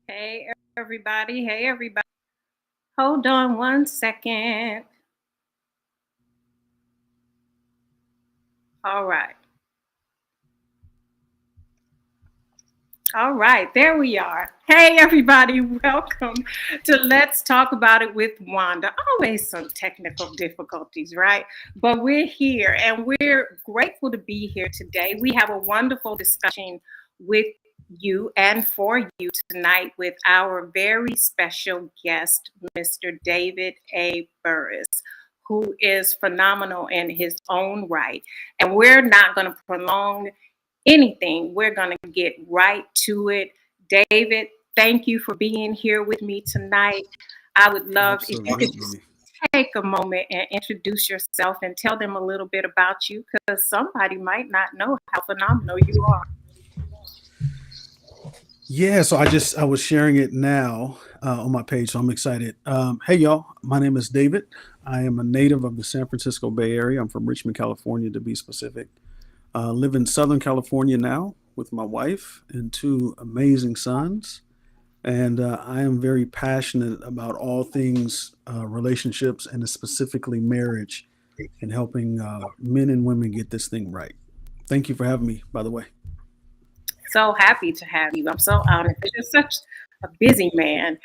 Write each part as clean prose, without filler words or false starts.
Hey, everybody. Hey, everybody. Hold on one second. All right. All right, there we are. Hey, everybody, welcome to Let's Talk About It with Wanda. Always some technical difficulties, right? But we're here and we're grateful to be here today. We have a wonderful discussion with you and for you tonight with our very special guest, Mr. David A. Burrus, who is phenomenal in his own right. And we're not going to prolong anything. We're going to get right to it. David, thank you for being here with me tonight. I would love if you could just take a moment and introduce yourself and tell them a little bit about you, because somebody might not know how phenomenal you are. Yeah, so I was sharing it now on my page, so I'm excited. Hey y'all, my name is David. I am a native of the San Francisco Bay Area. I'm from Richmond, California, to be specific. Live in Southern California now with my wife and two amazing sons. And I am very passionate about all things relationships and specifically marriage and helping men and women get this thing right. Thank you for having me, by the way. So happy to have you. I'm so honored because you're such a busy man.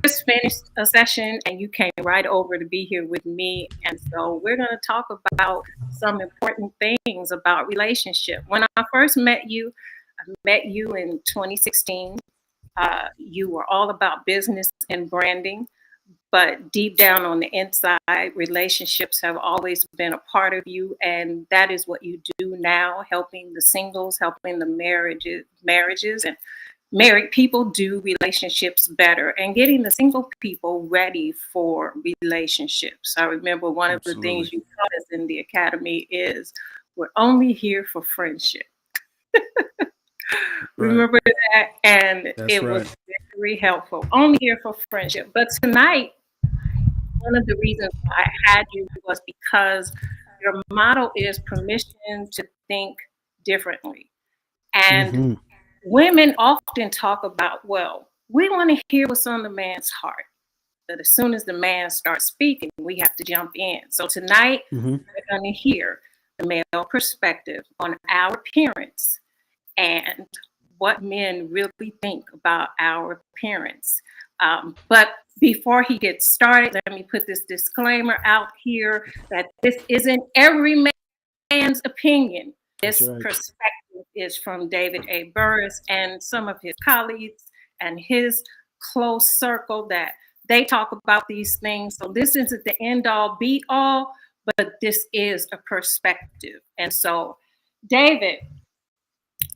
Just finished a session and you came right over to be here with me. And so we're going to talk about some important things about relationship. When I first met you, I met you in 2016. You were all about business and branding, but deep down on the inside, relationships have always been a part of you. And that is what you do now, helping the singles, helping the marriages and married people do relationships better and getting the single people ready for relationships. I remember one of the things you taught us in the academy is we're only here for friendship. Right. Remember that? And That's it right. was very helpful. Only here for friendship. But tonight, one of the reasons why I had you was because your motto is permission to think differently. And hmm women often talk about, well, we want to hear what's on the man's heart. But as soon as the man starts speaking, we have to jump in. So tonight, hmm we're going to hear the male perspective on our appearance and what men really think about our appearance. But before he gets started, let me put this disclaimer out here that this isn't every man's opinion. This That's right. perspective is from David A. Burrus and some of his colleagues and his close circle that they talk about these things. So this isn't the end all be all, but this is a perspective. And so, David,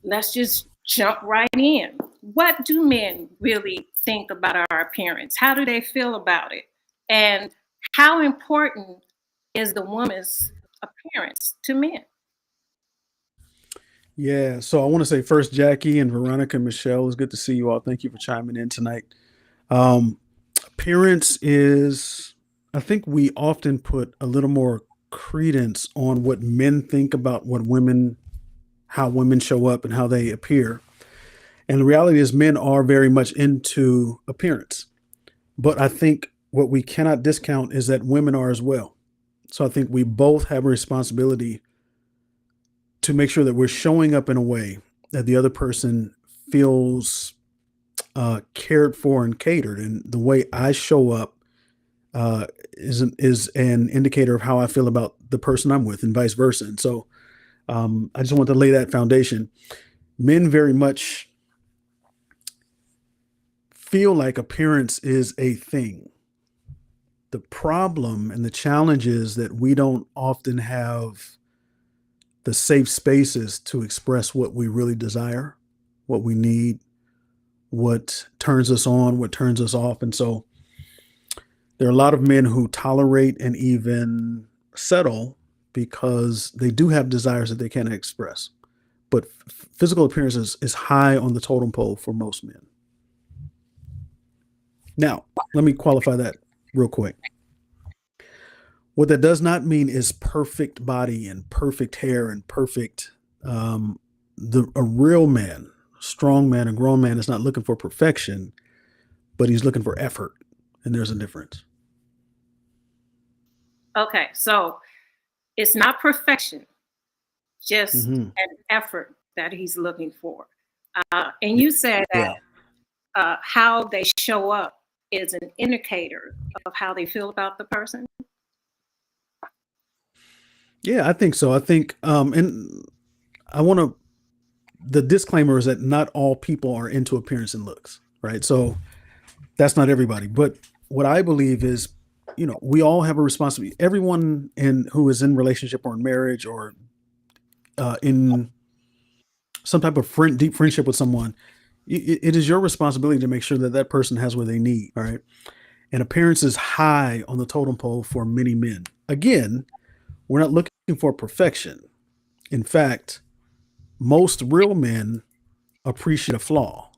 let's just jump right in. What do men really think about our appearance? How do they feel about it? And how important is the woman's appearance to men? Yeah, so I want to say first, Jackie and Veronica and Michelle, it's good to see you all. Thank you for chiming in tonight. Um, Appearance is, I think we often put a little more credence on what men think about what women, how women show up and how they appear. And the reality is, men are very much into appearance. But I think what we cannot discount is that women are as well. So I think we both have a responsibility to make sure that we're showing up in a way that the other person feels cared for and catered. And the way I show up is an indicator of how I feel about the person I'm with, and vice versa. And so I just want to lay that foundation. Men very much feel like appearance is a thing. The problem and the challenge is that we don't often have the safe spaces to express what we really desire, what we need, what turns us on, what turns us off. And so there are a lot of men who tolerate and even settle because they do have desires that they can't express. But physical appearance is high on the totem pole for most men. Now, let me qualify that real quick. What that does not mean is perfect body and perfect hair and perfect. A real man, strong man, a grown man is not looking for perfection, but he's looking for effort, and there's a difference. Okay, so it's not perfection, just an effort that he's looking for. And you said that how they show up is an indicator of how they feel about the person. Yeah, I think so. I think, and I want to, the disclaimer is that not all people are into appearance and looks, right? So that's not everybody. But what I believe is, we all have a responsibility. Everyone who is in relationship or in marriage or in some type of deep friendship with someone, it is your responsibility to make sure that that person has what they need. All right. And appearance is high on the totem pole for many men. Again, we're not looking for perfection. In fact, most real men appreciate a flaw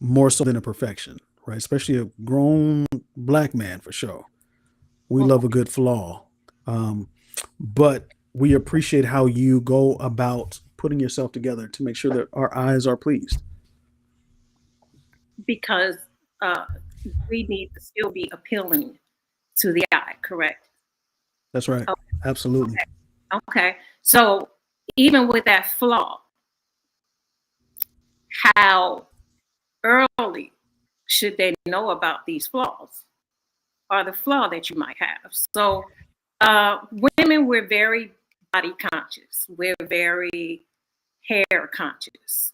more so than a perfection, right? Especially a grown black man, for sure. We love a good flaw. But we appreciate how you go about putting yourself together to make sure that our eyes are pleased. Because we need to still be appealing to the eye, correct? That's right. Okay. Absolutely. Okay. So even with that flaw, how early should they know about these flaws or the flaw that you might have? So women, we're very body conscious. We're very hair conscious.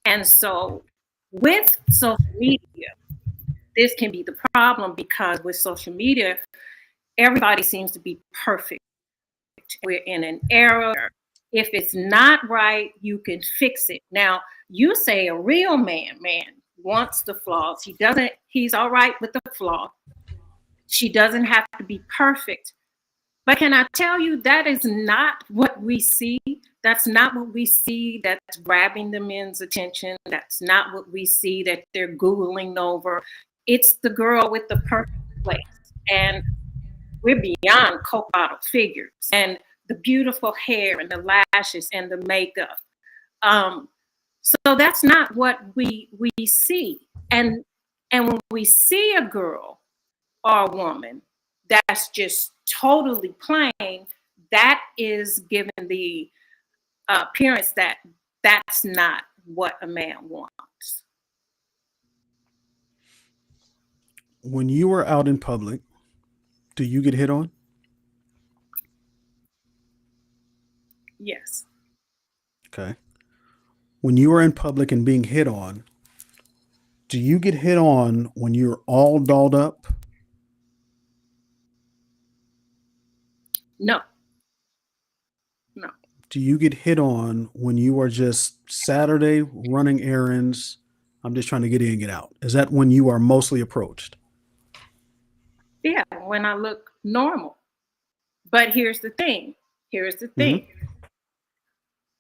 And so with social media, this can be the problem because with social media, everybody seems to be perfect. We're in an era, if it's not right, you can fix it. Now, you say a real man wants the flaws. He's all right with the flaw. She doesn't have to be perfect. But can I tell you, that is not what we see. That's not what we see that's grabbing the men's attention. That's not what we see that they're Googling over. It's the girl with the perfect place. And we're beyond Coke bottle figures and the beautiful hair and the lashes and the makeup. So that's not what we see. And when we see a girl or a woman that's just totally plain, that is given the appearance that that's not what a man wants. When you are out in public, do you get hit on? Yes. Okay. When you are in public and being hit on, do you get hit on when you're all dolled up? No. Do you get hit on when you are just Saturday running errands? I'm just trying to get in and get out. Is that when you are mostly approached? Yeah, when I look normal. But here's the thing.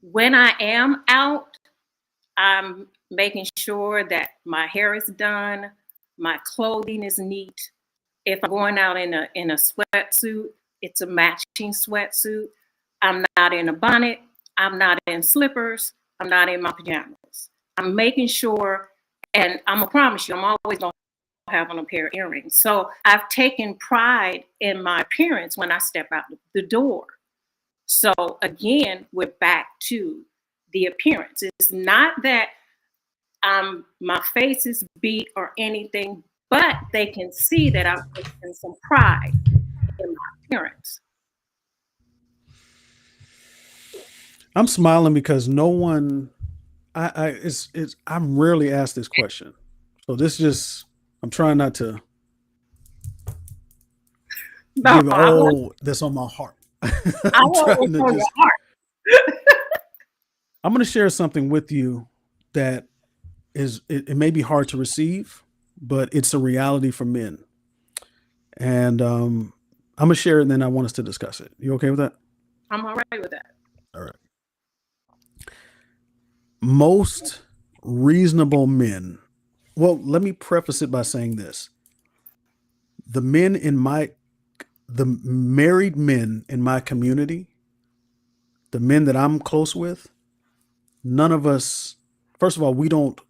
When I am out, I'm making sure that my hair is done, my clothing is neat. If I'm going out in a sweatsuit, it's a matching sweatsuit. I'm not in a bonnet. I'm not in slippers. I'm not in my pajamas. I'm making sure, and I'm gonna promise you, I'm always gonna have on a pair of earrings. So I've taken pride in my appearance when I step out the door. So again, we're back to the appearance. It's not that my face is beat or anything, but they can see that I'm taking some pride in my appearance. I'm smiling because no one I'm rarely asked this question. So this just, I'm trying not to No, give all that's on my heart. I I'm want trying what's to on your just, heart. I'm going to share something with you that it may be hard to receive, but it's a reality for men. And I'm going to share it and then I want us to discuss it. You okay with that? I'm all right with that. All right. Most reasonable men, well, let me preface it by saying this. The men in my, the married men in my community, the men that I'm close with, none of us, first of all, we don't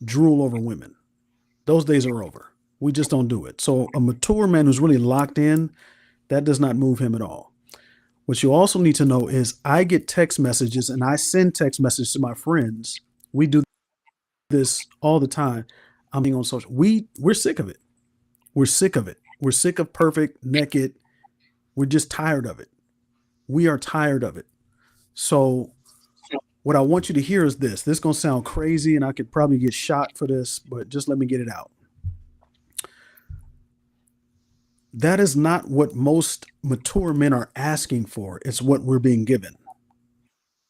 drool over women. Those days are over. We just don't do it. So a mature man who's really locked in, that does not move him at all. What you also need to know is I get text messages and I send text messages to my friends. We do this all the time. I'm being on social. We're sick of it. We're sick of it. We're sick of perfect, naked. We're just tired of it. We are tired of it. So what I want you to hear is this. This is going to sound crazy and I could probably get shot for this, but just let me get it out. That is not what most mature men are asking for. It's what we're being given.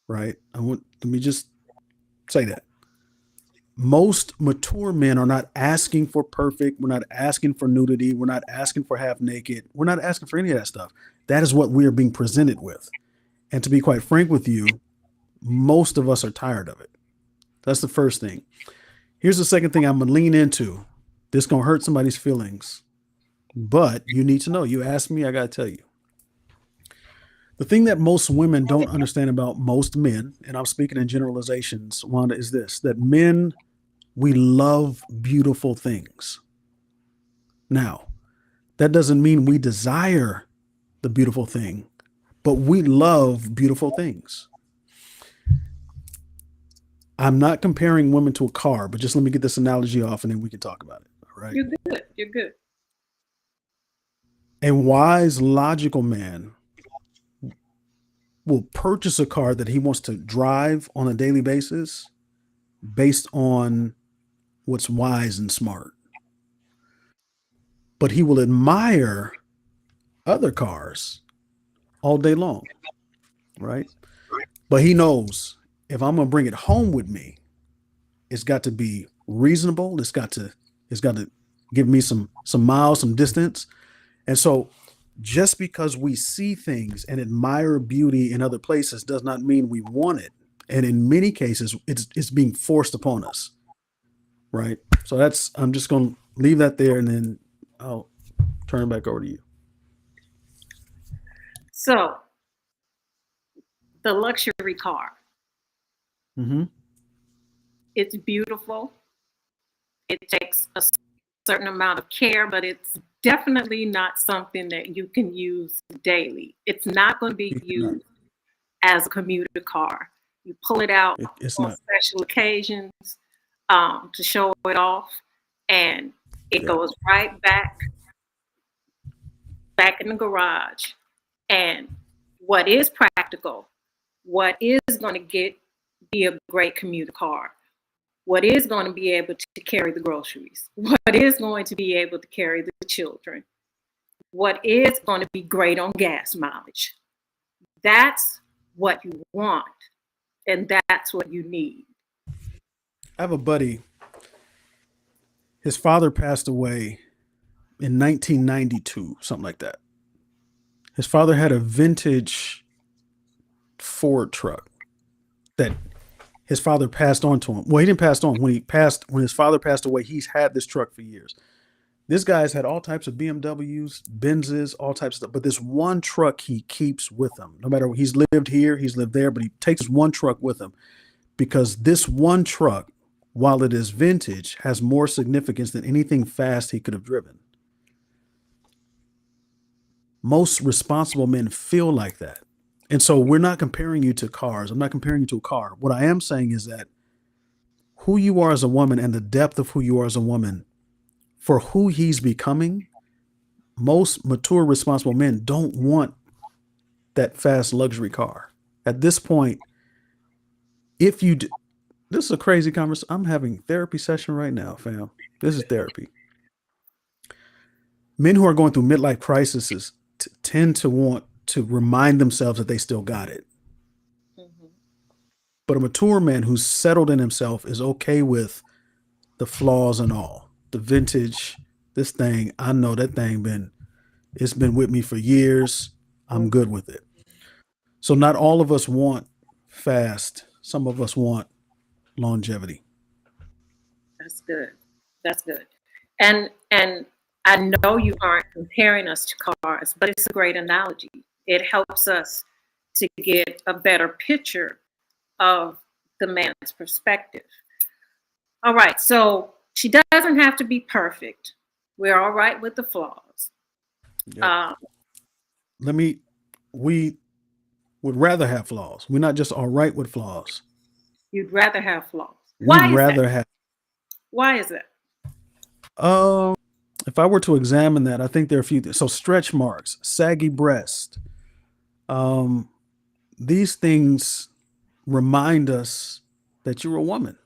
Right? Let me just say that. Most mature men are not asking for perfect. We're not asking for nudity. We're not asking for half naked. We're not asking for any of that stuff. That is what we are being presented with. And to be quite frank with you, most of us are tired of it. That's the first thing. Here's the second thing I'm going to lean into. This is going to hurt somebody's feelings, but you need to know. You asked me, I got to tell you. The thing that most women don't understand about most men, and I'm speaking in generalizations, Wanda, is this, that men, we love beautiful things. Now, that doesn't mean we desire the beautiful thing, but we love beautiful things. I'm not comparing women to a car, but just let me get this analogy off and then we can talk about it. All right. You're good. You're good. A wise, logical man will purchase a car that he wants to drive on a daily basis based on what's wise and smart. But he will admire other cars all day long, right? But he knows if I'm going to bring it home with me, it's got to be reasonable. It's got to give me some miles, some distance. And so just because we see things and admire beauty in other places does not mean we want it. And in many cases, it's being forced upon us, right? So I'm just going to leave that there and then I'll turn it back over to you. So, the luxury car. Mm-hmm. It's beautiful. It takes a certain amount of care, but it's definitely not something that you can use daily. It's not going to be used as a commuter car. You pull it out on special occasions to show it off, and it goes right back in the garage. And what is practical, what is going to be a great commuter car, what is going to be able to carry the groceries, what is going to be able to carry the children, what is going to be great on gas mileage. That's what you want, and that's what you need. I have a buddy. His father passed away in 1992, something like that. His father had a vintage Ford truck that his father passed on to him. Well, he didn't pass on. When his father passed away, he's had this truck for years. This guy's had all types of BMWs, Benzes, all types of stuff. But this one truck he keeps with him. No matter what, he's lived here, he's lived there, but he takes one truck with him because this one truck, while it is vintage, has more significance than anything fast he could have driven. Most responsible men feel like that. And so we're not comparing you to cars. I'm not comparing you to a car. What I am saying is that who you are as a woman and the depth of who you are as a woman for who he's becoming, most mature, responsible men don't want that fast luxury car. At this point, if you do, This is a crazy conversation. I'm having therapy session right now, fam. This is therapy. Men who are going through midlife crises tend to want to remind themselves that they still got it. Mm-hmm. But a mature man who's settled in himself is okay with the flaws and all. The vintage, this thing, I know that thing it's been with me for years. I'm good with it. So not all of us want fast. Some of us want longevity. That's good. That's good. And I know you aren't comparing us to cars, but it's a great analogy. It helps us to get a better picture of the man's perspective. All right, so she doesn't have to be perfect. We're all right with the flaws. Yep. Um, We would rather have flaws. We're not just all right with flaws. you'd rather have flaws. We'd Why is that? rather have. Why is that? Um, if I were to examine that, I think there are a few things. So stretch marks, saggy breast, um, these things remind us that you're a woman.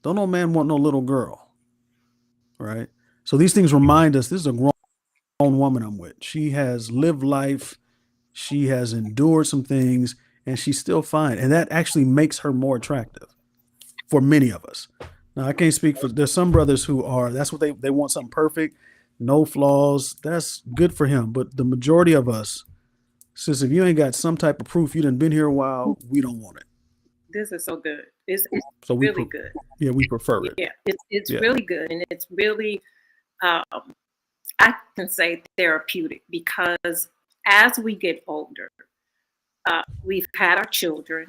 Don't no man want no little girl, right? So these things remind us this is a grown woman I'm with. She has lived life, she has endured some things, and she's still fine. And that actually makes her more attractive for many of us. Now I can't speak for there's some brothers who are that's what they want something perfect, no flaws. That's good for him. But the majority of us, since if you ain't got some type of proof you done been here a while, we don't want it. This is so good. It's So really good. we prefer it. Yeah, it's Yeah. really good, and it's really um, I can say therapeutic because as we get older, we've had our children,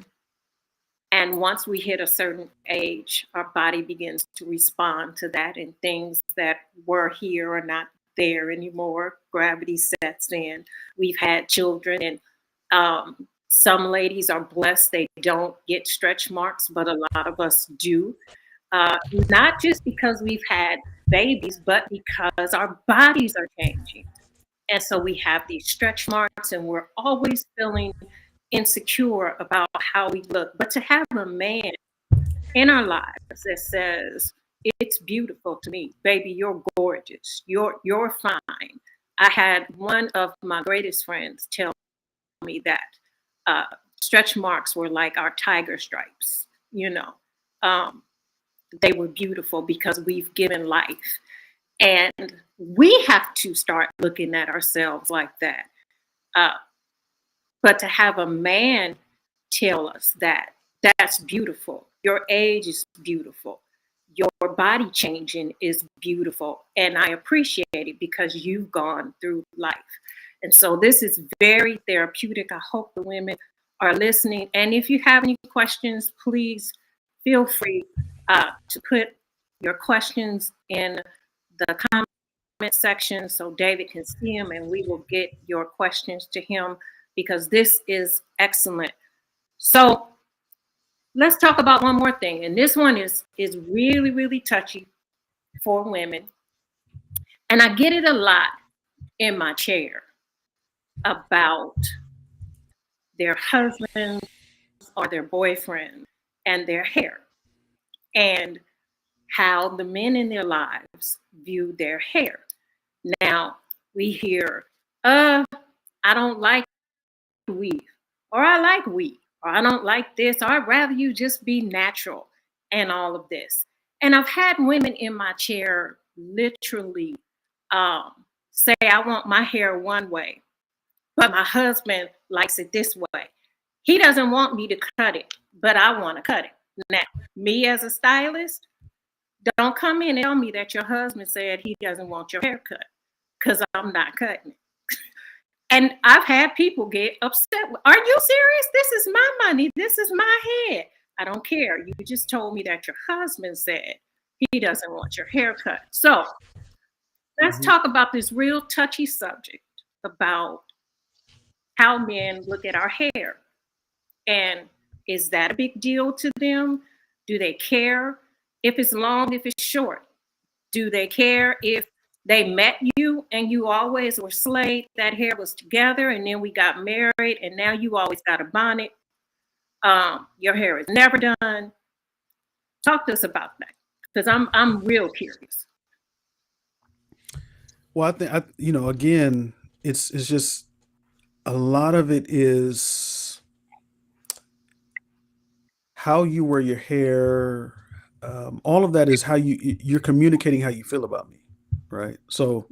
and once we hit a certain age, our body begins to respond to that, and things that were here are not there anymore. Gravity sets in. We've had children, and some ladies are blessed they don't get stretch marks, but a lot of us do. Not just because we've had babies, but because our bodies are changing. And so we have these stretch marks, and we're always feeling insecure about how we look. But to have a man in our lives that says, it's beautiful to me, baby, you're gorgeous, you're fine. I had one of my greatest friends tell me that uh, stretch marks were like our tiger stripes, you know. Um, they were beautiful because we've given life. And we have to start looking at ourselves like that. Uh, but to have a man tell us that that's beautiful, your age is beautiful, your body changing is beautiful. And I appreciate it because you've gone through life. And so this is very therapeutic. I hope the women are listening. And if you have any questions, please feel free to put your questions in the comment section so David can see them and we will get your questions to him because this is excellent. So let's talk about one more thing. And this one is really, really touchy for women. And I get it a lot in my chair about their husbands or their boyfriend and their hair and how the men in their lives view their hair. Now we hear, I don't like weave, or I like weave, or I don't like this, or I'd rather you just be natural and all of this. And I've had women in my chair literally say, I want my hair one way, but my husband likes it this way. He doesn't want me to cut it, but I want to cut it. Now, me as a stylist, don't come in and tell me that your husband said he doesn't want your hair cut because I'm not cutting it. And I've had people get upset. Are you serious? This is my money. This is my head. I don't care. You just told me that your husband said he doesn't want your hair cut. So let's talk about this real touchy subject about how men look at our hair. And is that a big deal to them? Do they care if it's long, if it's short? Do they care if they met you and you always were slayed, that hair was together, and then we got married and now you always got a bonnet? Your hair is never done. Talk to us about that, because I'm real curious. Well, again, it's just a lot of it is how you wear your hair. All of that is how you're communicating how you feel about me, right? So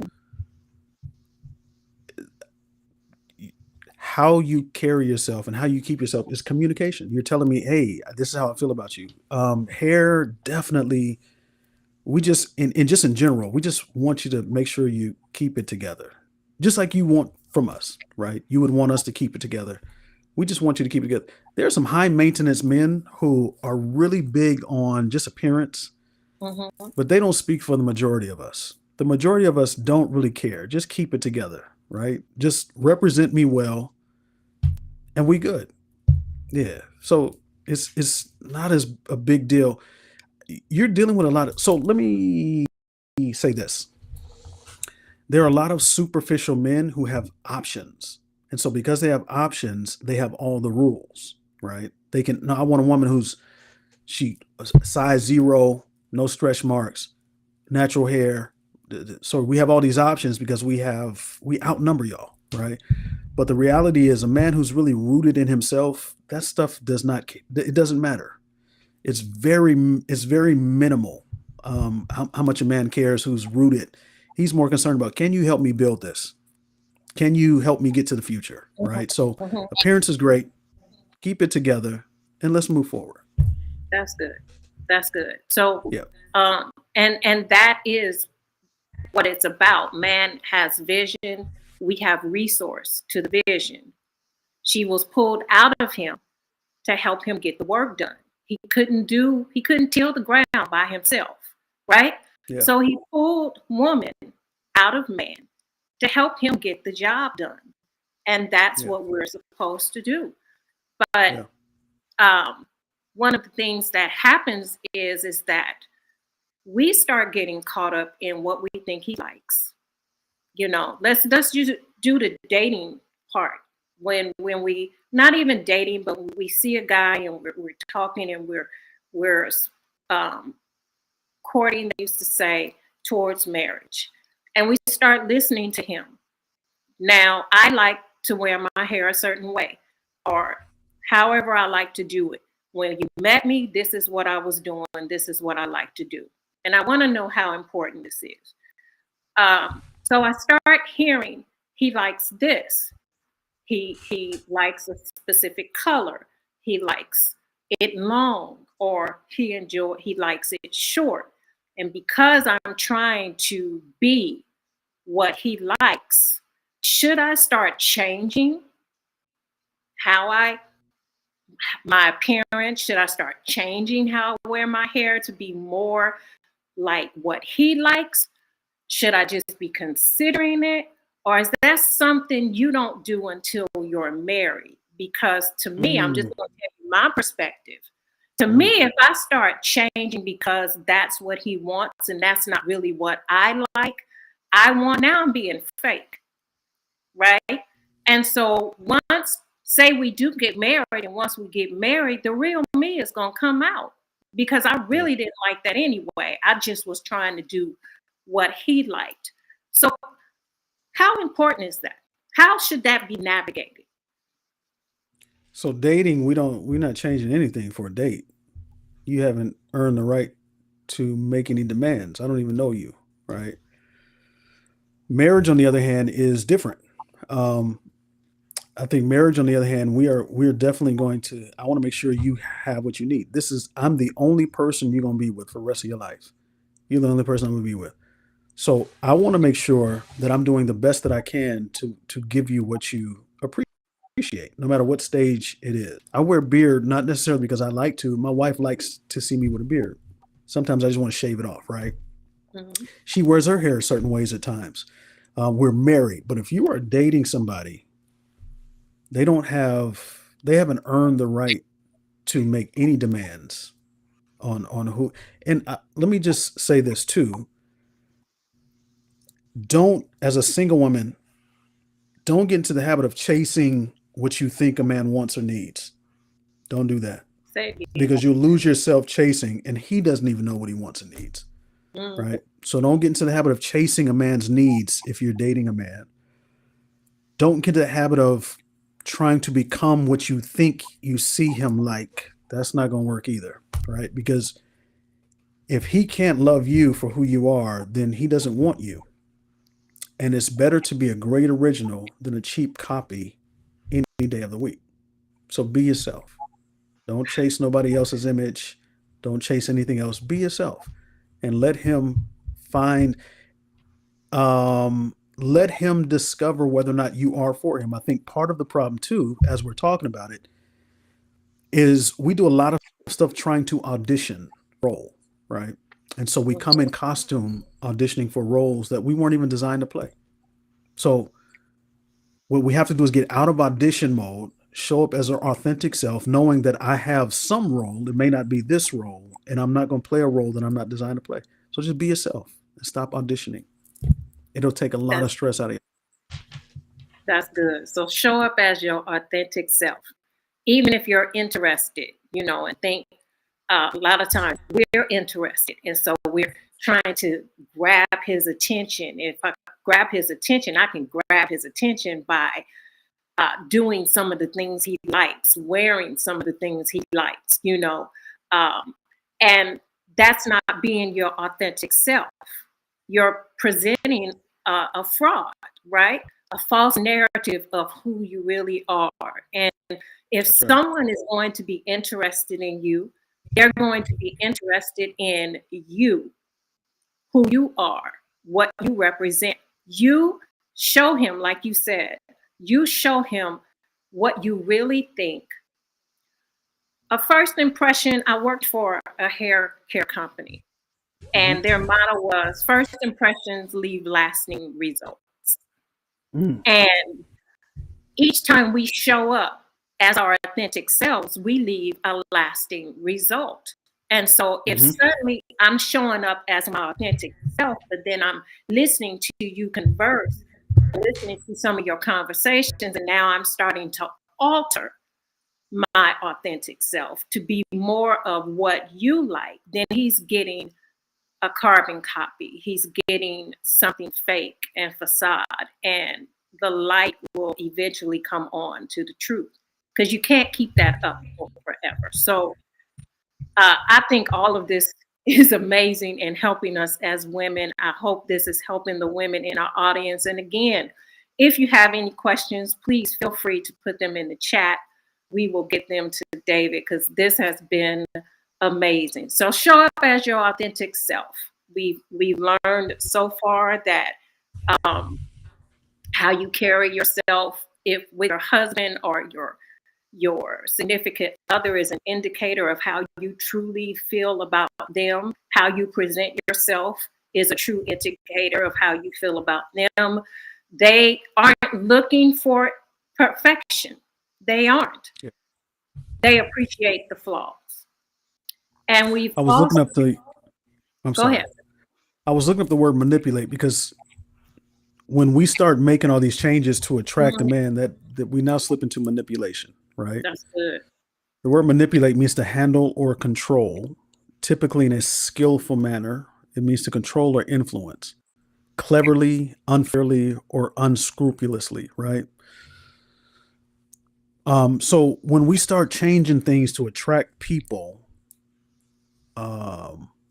how you carry yourself and how you keep yourself is communication. You're telling me, hey, this is how I feel about you. Hair, definitely. We just in just in general, we just want you to make sure you keep it together, just like you want from us, right? You would want us to keep it together. We just want you to keep it together. There are some high maintenance men who are really big on just appearance, Mm-hmm. but they don't speak for the majority of us. The majority of us don't really care. Just keep it together, right? Just represent me well, and we good. Yeah. So it's not as a big deal. You're dealing with a lot of. So let me say this: there are a lot of superficial men who have options, and so because they have options, they have all the rules, right? They can. No, I want a woman who's she size zero, no stretch marks, natural hair. So we have all these options because we outnumber y'all, right? But the reality is, a man who's really rooted in himself, that stuff does not. It doesn't matter. It's very minimal. How much a man cares who's rooted. He's more concerned about, can you help me build this? Can you help me get to the future? Right. So Mm-hmm. appearance is great. Keep it together and let's move forward. That's good. That's good. So, Yeah. and that is what it's about. Man has vision. We have resource to the vision. She was pulled out of him to help him get the work done. He couldn't till the ground by himself, right? Yeah. So he pulled woman out of man to help him get the job done. And that's Yeah. what we're supposed to do. But Yeah. um, one of the things that happens is that we start getting caught up in what we think he likes. You know, let's do the dating part. When we not even dating, but when we see a guy and we're talking and we're um, courting, they used to say, towards marriage, and we start listening to him. Now I like to wear my hair a certain way, or however I like to do it. When you met me, this is what I was doing. This is what I like to do, and I want to know how important this is. So I start hearing he likes this. He likes a specific color. He likes it long, or he likes it short. And because I'm trying to be what he likes, should I start changing how I my appearance? Should I start changing how I wear my hair to be more like what he likes? Should I just be considering it? Or is that something you don't do until you're married? Because to me, I'm just Mm, going to tell you my perspective. To me, mm, if I start changing because that's what he wants and that's not really what I like, I want now I'm being fake, right? And so once, say we do get married, and once we get married, the real me is going to come out because I yeah. really didn't like that anyway. I just was trying to do what he liked. So, how important is that? How should that be navigated? So dating, we're not changing anything for a date. You haven't earned the right to make any demands. I don't even know you, right? Marriage, on the other hand, is different. Um, I think marriage, on the other hand, we're definitely going to. I want to make sure you have what you need. I'm the only person you're going to be with for the rest of your life. You're the only person I'm going to be with. So I want to make sure that I'm doing the best that I can to give you what you appreciate, no matter what stage it is. I wear beard not necessarily because I like to. My wife likes to see me with a beard. Sometimes I just want to shave it off, right? Mhm. She wears her hair certain ways at times. We're married, but if you are dating somebody, they haven't earned the right to make any demands on who. And let me just say this too: don't, as a single woman, don't get into the habit of chasing what you think a man wants or needs. Don't do that. Say it again. because you'll lose yourself chasing, and he doesn't even know what he wants and needs. Right? So don't get into the habit of chasing a man's needs if you're dating a man. Don't get into the habit of trying to become what you think you see him like. That's not going to work either, right? Because if he can't love you for who you are, then he doesn't want you. And it's better to be a great original than a cheap copy any day of the week. So be yourself. Don't chase nobody else's image. Don't chase anything else. Be yourself and find let him discover whether or not you are for him. I think part of the problem too, as we're talking about it, is we do a lot of stuff trying to audition role, right? And so we come in costume auditioning for roles that we weren't even designed to play. So what we have to do is get out of audition mode, show up as our authentic self, knowing that I have some role. It may not be this role, and I'm not going to play a role that I'm not designed to play. So just be yourself and stop auditioning. It'll take a lot of stress out of you. That's good. So show up as your authentic self, even if you're interested, and think a lot of times we're interested. And so we're trying to grab his attention. If I grab his attention, I can grab his attention by doing some of the things he likes, wearing some of the things he likes, and that's not being your authentic self. You're presenting a fraud, right? A false narrative of who you really are. And if someone is going to be interested in you, they're going to be interested in you, who you are, what you represent. You show him, like you said, you show him what you really think. A first impression, I worked for a hair care company, and their motto was first impressions leave lasting results. And each time we show up as our authentic selves, we leave a lasting result. And so if suddenly I'm showing up as my authentic self, but then I'm listening to you converse, listening to some of your conversations, and now I'm starting to alter my authentic self to be more of what you like, then he's getting a carbon copy. He's getting something fake and facade, and the light will eventually come on to the truth, because you can't keep that up forever. So I think all of this is amazing and helping us as women. I hope this is helping the women in our audience. And again, if you have any questions, please feel free to put them in the chat. We will get them to David, because this has been amazing. So show up as your authentic self. We've learned so far that how you carry yourself, if with your husband or your significant other, is an indicator of how you truly feel about them. How you present yourself is a true indicator of how you feel about them. They aren't looking for perfection. They aren't. Yeah. They appreciate the flaws. And I was looking up the. Go ahead. I was looking up the word manipulate, because when we start making all these changes to attract a man, that we now slip into manipulation, right? That's good. The word manipulate means to handle or control, typically in a skillful manner. It means to control or influence, cleverly, unfairly, or unscrupulously, right? So when we start changing things to attract people,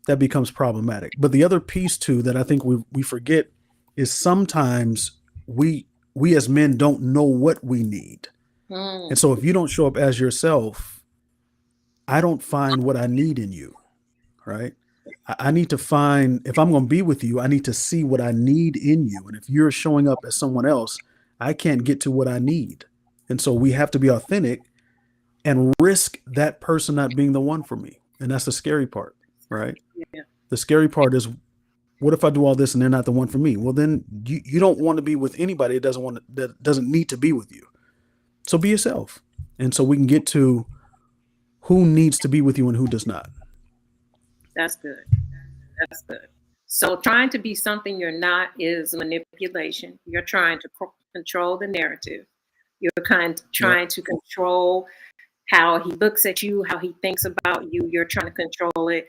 that becomes problematic. But the other piece too that I think we forget is sometimes we as men don't know what we need. And so if you don't show up as yourself, I don't find what I need in you, right? I need to find, if I'm going to be with you, I need to see what I need in you. And if you're showing up as someone else, I can't get to what I need. And so we have to be authentic and risk that person not being the one for me. And that's the scary part, right? Yeah. The scary part is, what if I do all this and they're not the one for me? Well, then you don't want to be with anybody that doesn't need to be with you. So be yourself. And so we can get to who needs to be with you and who does not. That's good. That's good. So trying to be something you're not is manipulation. You're trying to control the narrative. You're trying to control how he looks at you, how he thinks about you. You're trying to control it.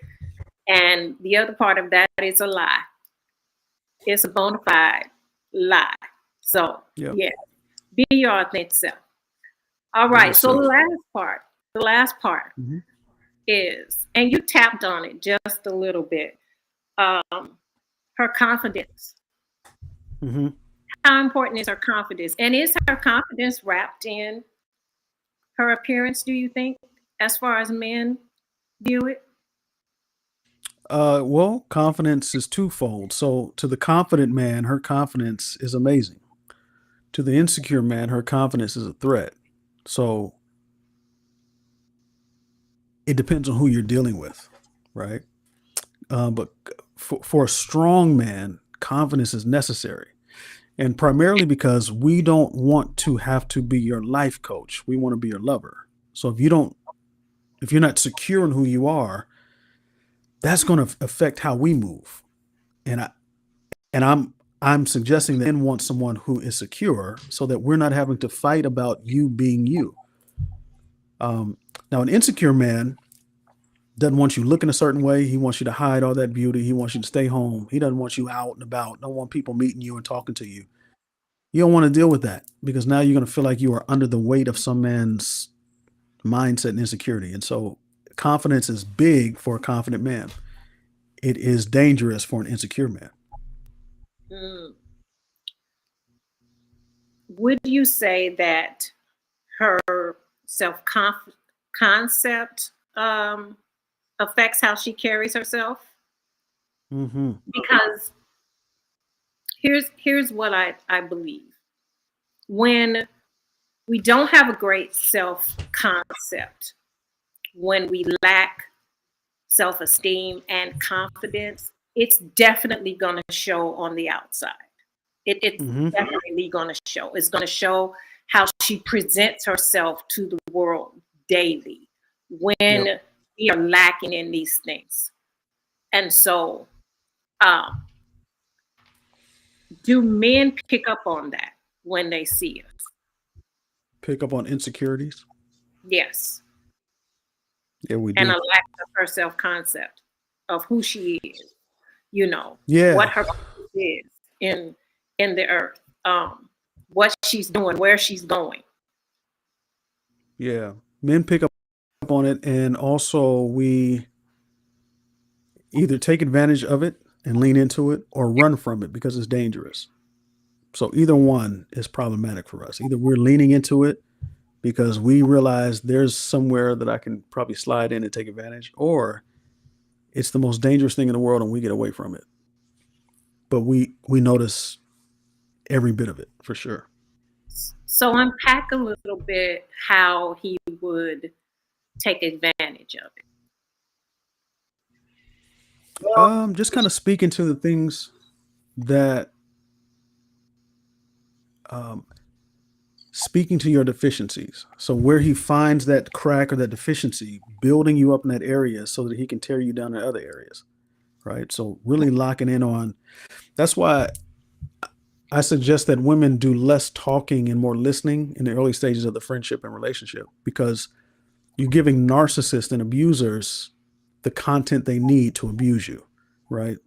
And the other part of that is a lie. It's a bona fide lie. So, Yep. yeah, be your authentic self. All Be right. So yourself. the last part Hmm. is, and you tapped on it just a little bit, her confidence. Hmm. How important is her confidence? And is her confidence wrapped in her appearance, do you think, as far as men view it? Well, confidence is twofold. So, to the confident man, her confidence is amazing. To the insecure man, her confidence is a threat. So, it depends on who you're dealing with, right? But for a strong man, confidence is necessary. And primarily because we don't want to have to be your life coach. We want to be your lover. So if you're not secure in who you are, that's going to affect how we move. And I'm suggesting that men want someone who is secure so that we're not having to fight about you being you. Um, Now, an insecure man doesn't want you looking a certain way. He wants you to hide all that beauty. He wants you to stay home. He doesn't want you out and about. Don't want people meeting you and talking to you. You don't want to deal with that because now you're going to feel like you are under the weight of some man's mindset and insecurity. And so confidence is big for a confident man. It is dangerous for an insecure man. Mm. Would you say that her self concept affects how she carries herself? Hmm. Because here's what I believe. When we don't have a great self concept, when we lack self esteem and confidence, it's definitely going to show on the outside. It's Hmm. definitely going to show. It's going to show how she presents herself to the world daily Yep. when we are lacking in these things. And so, um, do men pick up on that when they see us? Pick up on insecurities. Yes. Yeah, we And a do. lack of her self concept of who she is, what Yeah. her purpose is in the earth, what she's doing, where she's going. Yeah. Men pick up on it. And also, we either take advantage of it and lean into it or run from it because it's dangerous. So, either one is problematic for us. Either we're leaning into it because we realize there's somewhere that I can probably slide in and take advantage, or it's the most dangerous thing in the world and we get away from it. But we notice every bit of it for sure. So unpack a little bit how he would take advantage of it. Just kind of speaking to the things that um, speaking to your deficiencies. So where he finds that crack or that deficiency, building you up in that area so that he can tear you down in other areas. Right. So really locking in on. That's why I suggest that women do less talking and more listening in the early stages of the friendship and relationship, because you're giving narcissists and abusers the content they need to abuse you, right?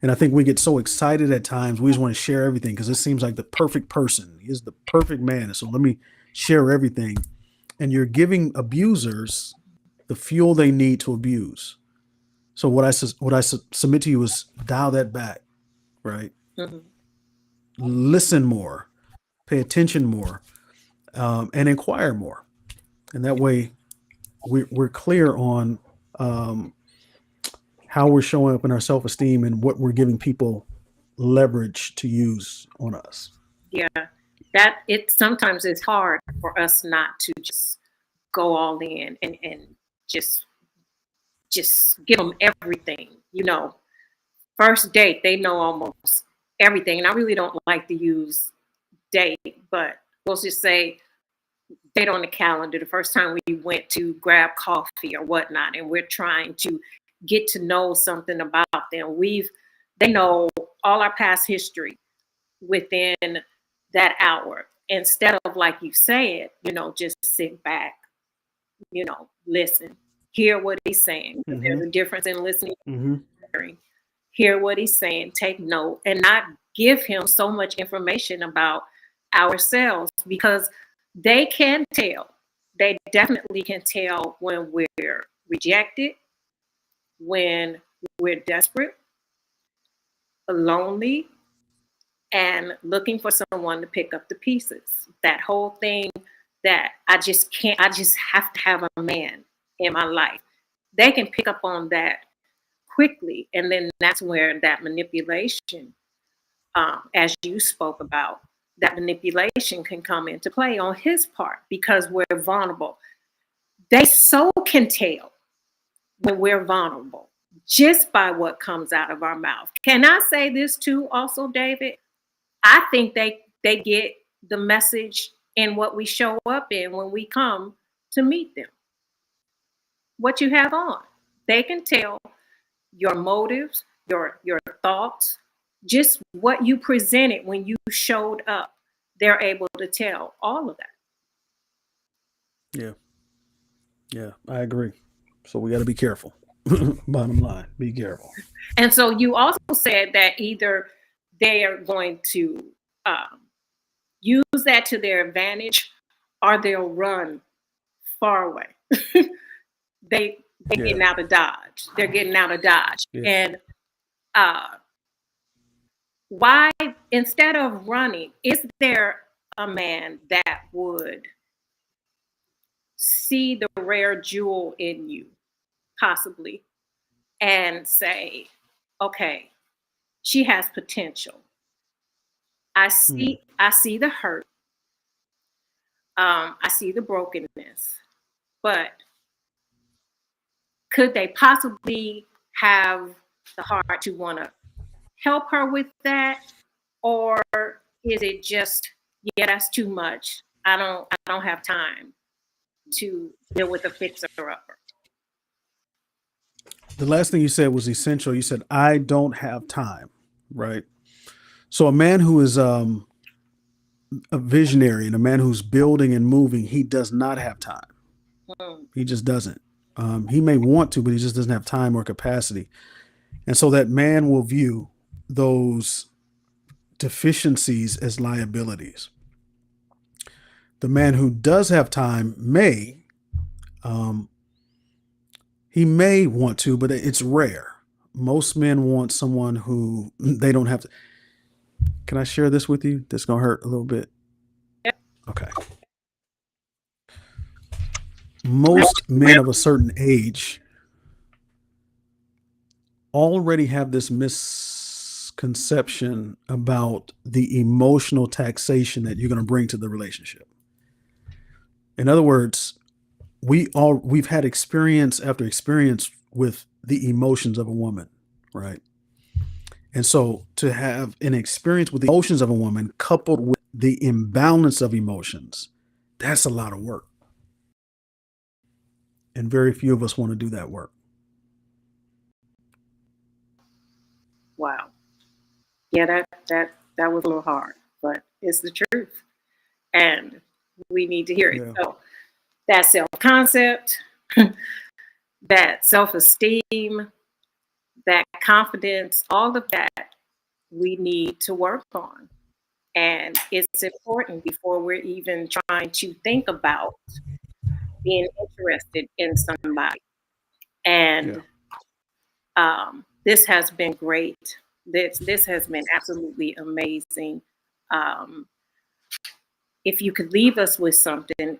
And I think we get so excited at times. We just want to share everything because it seems like the perfect person. He's the perfect man. And so let me share everything. And you're giving abusers the fuel they need to abuse. So what I submit to you is dial that back, right? Mhm. Listen more, pay attention more, and inquire more. And that way we're clear on um, how we're showing up in our self-esteem and what we're giving people leverage to use on us. Yeah, that it sometimes it's hard for us not to just go all in and just just give them everything. First date, they know almost everything. And I really don't like to use date, but we'll just say date on the calendar, the first time we went to grab coffee or whatnot, and we're trying to get to know something about them. They know all our past history within that hour. Instead of, like you said, just sit back, listen, hear what he's saying. Mm-hmm. There's a difference in listening Mm-hmm. and hearing. Hear what he's saying, take note, and not give him so much information about ourselves, because they can tell. They definitely can tell when we're rejected, when we're desperate, lonely, and looking for someone to pick up the pieces. That whole thing that I just have to have a man in my life. They can pick up on that quickly. And then that's where that manipulation, as you spoke about, that manipulation can come into play on his part, because we're vulnerable. They so can tell when we're vulnerable just by what comes out of our mouth. Can I say this too also, David? I think they get the message in what we show up in when we come to meet them. What you have on. They can tell your motives, your thoughts, just what you presented when you showed up. They're able to tell all of that. Yeah. Yeah, I agree. So we got to be careful. Bottom line, be careful. And so you also said that either they are going to use that to their advantage, or they'll run far away. They're getting out of Dodge. They're getting out of Dodge. Yeah. And why, instead of running, is there a man that would see the rare jewel in you, possibly, and say, okay, she has potential. I see the hurt. I see the brokenness. But could they possibly have the heart to want to help her with that? Or is it just, yeah, that's too much. I don't have time to deal with a fixer-upper. The last thing you said was essential. You said, I don't have time, right? So a man who is a visionary and a man who's building and moving, he does not have time. He just doesn't. He may want to, but he just doesn't have time or capacity. And so that man will view those deficiencies as liabilities. The man who does have time may want to, but it's rare. Most men want someone who they don't have to. Can I share this with you? That's going to hurt a little bit. Yep. Okay. Most men of a certain age already have this misconception about the emotional taxation that you're going to bring to the relationship. In other words, we've had experience after experience with the emotions of a woman, right? And so to have an experience with the emotions of a woman coupled with the imbalance of emotions, that's a lot of work. And very few of us want to do that work. Wow. Yeah, that was a little hard, but it's the truth. And we need to hear it. Yeah. So that self-concept, that self-esteem, that confidence, all of that we need to work on. And it's important before we're even trying to think about being interested in somebody. And this has been great. This has been absolutely amazing. If you could leave us with something,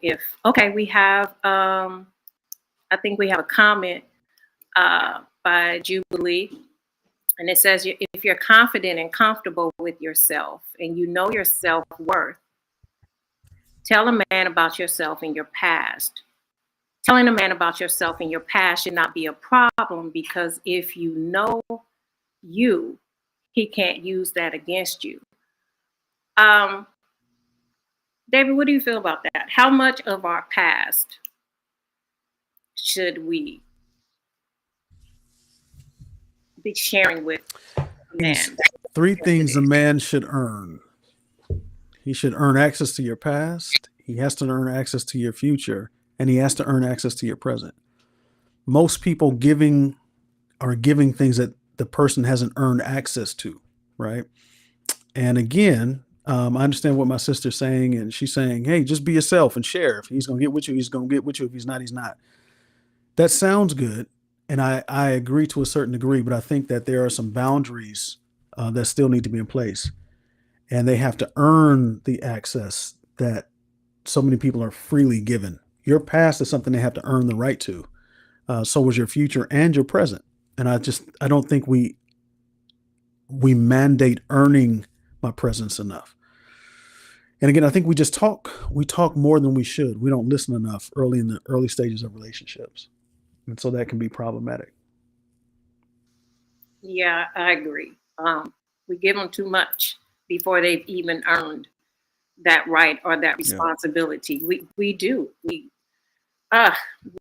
we have, I think we have a comment by Jubilee, and it says, if you're confident and comfortable with yourself and you know your self-worth, tell a man about yourself in your past. Telling a man about yourself in your past should not be a problem, because if you know you, he can't use that against you. David, what do you feel about that? How much of our past should we be sharing with a man? Three things a man should earn. He should earn access to your past. He has to earn access to your future, and he has to earn access to your present. Most people are giving things that the person hasn't earned access to, right? And again, I understand what my sister's saying, and she's saying, hey, just be yourself and share. If he's going to get with you, he's going to get with you. If he's not, he's not. That sounds good. And I agree to a certain degree, but I think that there are some boundaries that still need to be in place. And they have to earn the access that so many people are freely given. Your past is something they have to earn the right to. So is your future and your present. And I don't think we mandate earning my presence enough. And again, I think we talk more than we should. We don't listen enough early in the early stages of relationships. And so that can be problematic. Yeah, I agree. We give them too much before they've even earned that right or that Yeah. responsibility. We do. Uh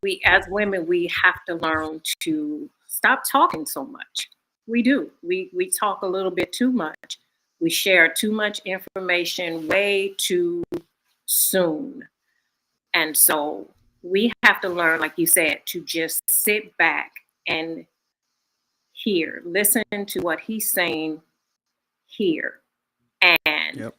we as women we have to learn to stop talking so much. We do. We talk a little bit too much. We share too much information way too soon. And so we have to learn, like you said, to just sit back and hear, listen to what he's saying here. And Yep.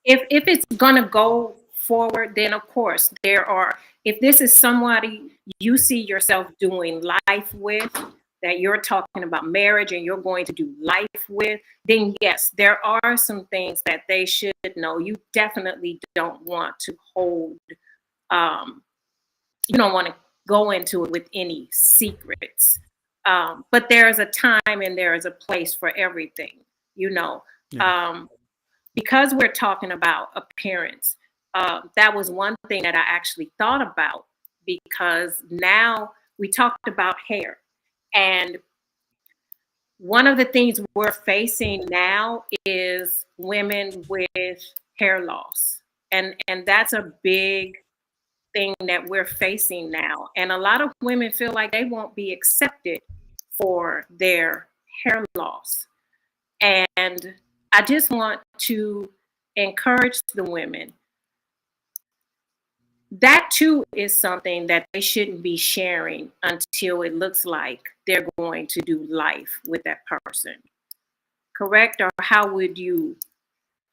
if it's gonna go forward, then of course there are. If this is somebody you see yourself doing life with, that you're talking about marriage and you're going to do life with, then yes, there are some things that they should know. You definitely don't want to hold. Um, you don't want to go into it with any secrets. But there's a time and there is a place for everything. You know. Yeah. Um, because we're talking about appearance, that was one thing that I actually thought about, because now we talked about hair. And one of the things we're facing now is women with hair loss. And that's a big thing that we're facing now. And a lot of women feel like they won't be accepted for their hair loss. And I just want to encourage the women. That too is something that they shouldn't be sharing until it looks like they're going to do life with that person. Correct? Or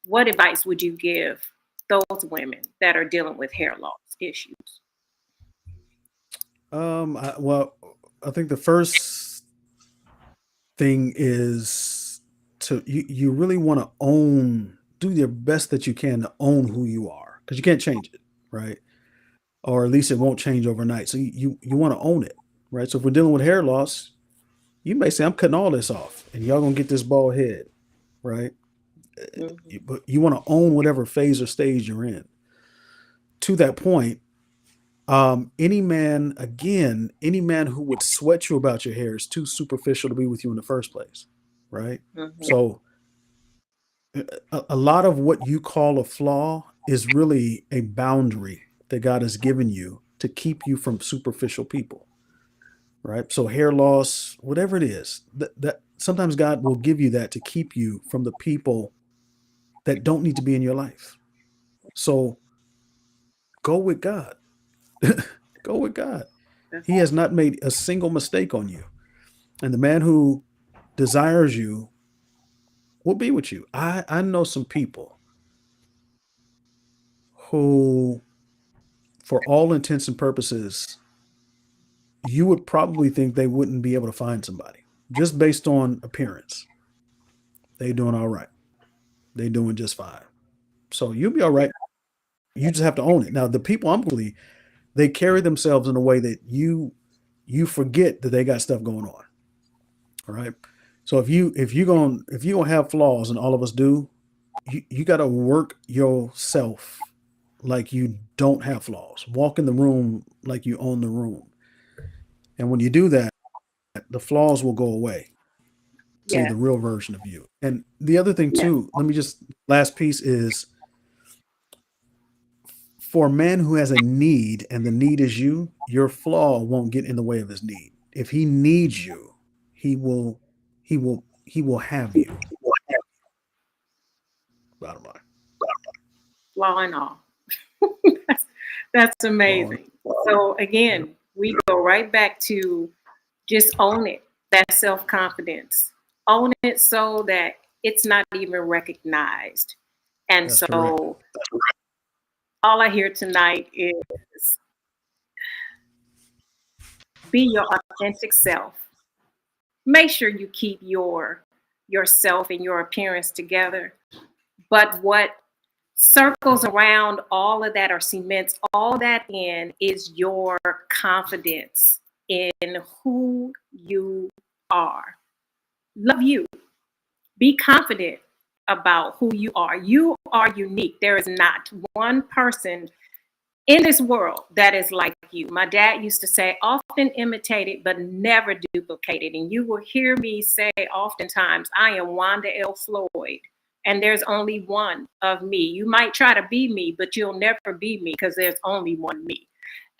what advice would you give those women that are dealing with hair loss issues? Well, I think the first thing is you really want to do your best that you can to own who you are, because you can't change it, right? Or at least it won't change overnight. So you want to own it, right? So if we're dealing with hair loss, you may say, I'm cutting all this off and y'all gonna get this bald head, right? Mhm. But you want to own whatever phase or stage you're in. To that point, any man who would sweat you about your hair is too superficial to be with you in the first place, right? Mhm. So a lot of what you call a flaw is really a boundary that God has given you to keep you from superficial people, right? So hair loss, whatever it is, that sometimes God will give you that to keep you from the people that don't need to be in your life. So go with God. Go with God. That's He has not made a single mistake on you. And the man who desires you will be with you. I know some people who, for all intents and purposes, you would probably think they wouldn't be able to find somebody just based on appearance. They doing all right. They doing just fine. So you'll be all right. You just have to own it. Now, the people they carry themselves in a way that you forget that they got stuff going on. All right. So if you gonna have flaws, and all of us do, you got to work yourself like you don't have flaws. Walk in the room like you own the room. And when you do that, the flaws will go away. See yeah. the real version of you. And the other thing too, let me just last piece is, for a man who has a need and the need is you, your flaw won't get in the way of his need. If he needs you, he will have you. Bottom line. Flaw and all. that's, that's Flaw. amazing. So again, we go right back to just own it, that self-confidence. Own it so that it's not even recognized. And That's correct. so all I hear tonight is be your authentic self. Make sure you keep yourself and your appearance together. But what circles around all of that or cements all that in is your confidence in who you are. Love you. Be confident about who you are. You are unique. There is not one person in this world that is like you. My dad used to say, often imitated, but never duplicated. And you will hear me say oftentimes, I am Wanda L. Floyd, and there's only one of me. You might try to be me, but you'll never be me because there's only one me.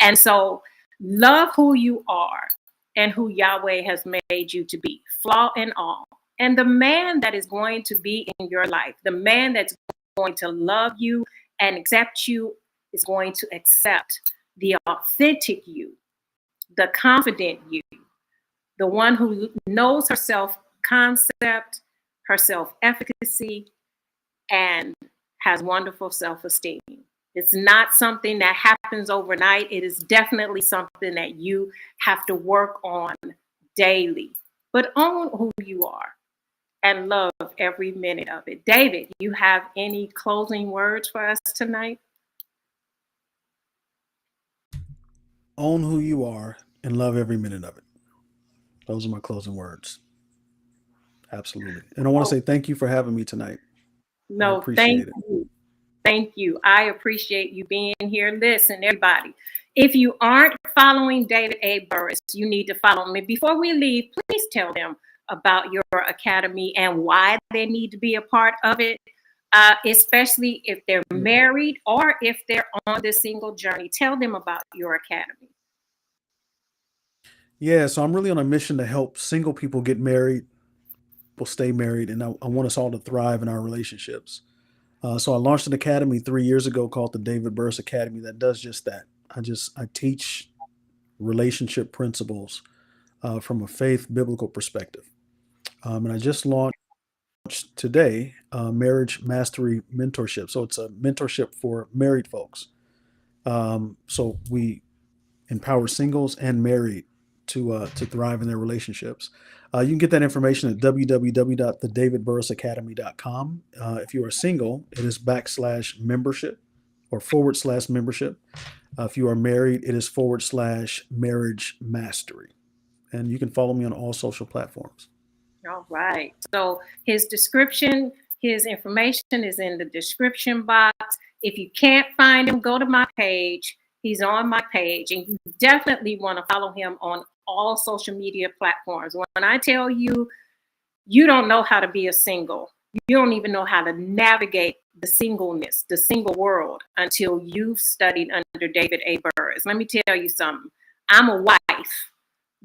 And so love who you are and who Yahweh has made you to be, flaw and all. And the man that is going to be in your life, the man that's going to love you and accept you, is going to accept the authentic you, the confident you, the one who knows her self-concept, her self-efficacy, and has wonderful self-esteem. It's not something that happens overnight. It is definitely something that you have to work on daily. But own who you are and love every minute of it. David, you have any closing words for us tonight? Own who you are and love every minute of it. Those are my closing words. Absolutely. And I want to say thank you for having me tonight. I No, thank appreciate it. you. Thank you. I appreciate you being here. Listen, everybody, if you aren't following David A. Burrus, you need to follow me. Before we leave, please tell them about your academy and why they need to be a part of it, especially if they're married or if they're on the single journey. Tell them about your academy. Yeah, so I'm really on a mission to help single people get married, people stay married, and I want us all to thrive in our relationships. So I launched an academy 3 years ago called the David Burrus Academy that does just that. I teach relationship principles from a faith biblical perspective. And I just launched today marriage mastery mentorship. So it's a mentorship for married folks. So we empower singles and married to thrive in their relationships. You can get that information at www.thedavidburrusacademy.com. If you are single, it is /membership or /membership. If you are married, it is /marriage mastery. And you can follow me on all social platforms. All right. So his description, his information is in the description box. If you can't find him, go to my page. He's on my page, and you definitely want to follow him on all social media platforms. When I tell you, you don't know how to be a single, you don't even know how to navigate the singleness, the single world, until you've studied under David A. Burrus. Let me tell you something. I'm a wife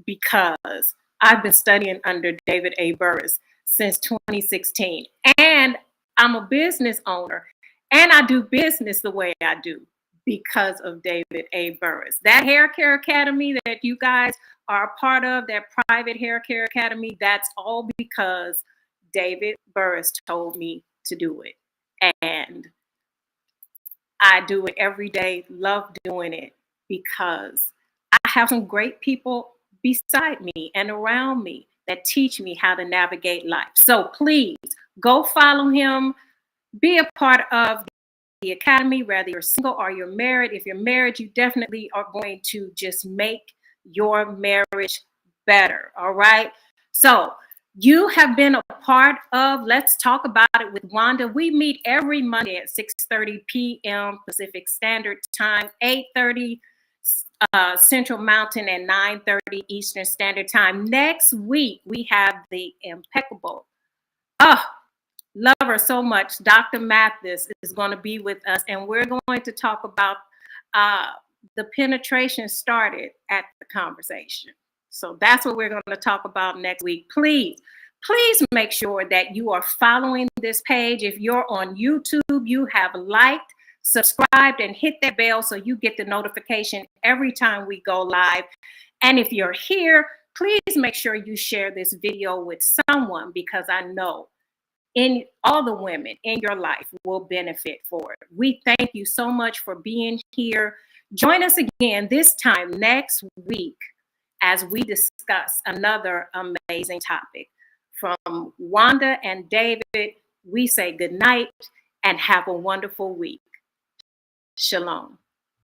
because I've been studying under David A. Burrus since 2016. And I'm a business owner, and I do business the way I do because of David A. Burrus. That hair care academy that you guys are a part of, that private hair care academy, that's all because David Burrus told me to do it. And I do it every day, love doing it because I have some great people beside me and around me that teach me how to navigate life. So please go follow him, be a part of the academy, whether you're single or you're married. If you're married, you definitely are going to just make your marriage better. All right. So you have been a part of Let's Talk About It with Wanda. We meet every Monday at 6:30 p.m. Pacific Standard Time, 8:30 Central Mountain, and 9:30 Eastern Standard Time. Next week, we have the impeccable, love her so much, Dr. Mathis is going to be with us, and we're going to talk about the penetration started at the conversation. So that's what we're going to talk about next week. Please make sure that you are following this page. If you're on YouTube, you have liked subscribed, and hit that bell so you get the notification every time we go live. And if you're here, please make sure you share this video with someone, because I know in all the women in your life will benefit for it. We thank you so much for being here. Join us again this time next week as we discuss another amazing topic. From Wanda and David, we say good night and have a wonderful week. Shalom.